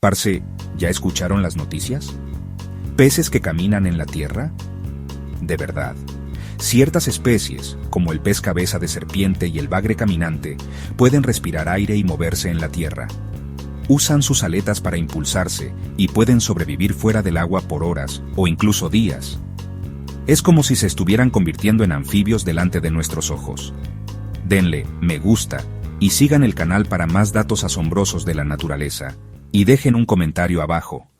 Parce, ¿ya escucharon las noticias? ¿Peces que caminan en la tierra? De verdad. Ciertas especies, como el pez cabeza de serpiente y el bagre caminante, pueden respirar aire y moverse en la tierra. Usan sus aletas para impulsarse y pueden sobrevivir fuera del agua por horas o incluso días. Es como si se estuvieran convirtiendo en anfibios delante de nuestros ojos. Denle me gusta y sigan el canal para más datos asombrosos de la naturaleza. Y dejen un comentario abajo.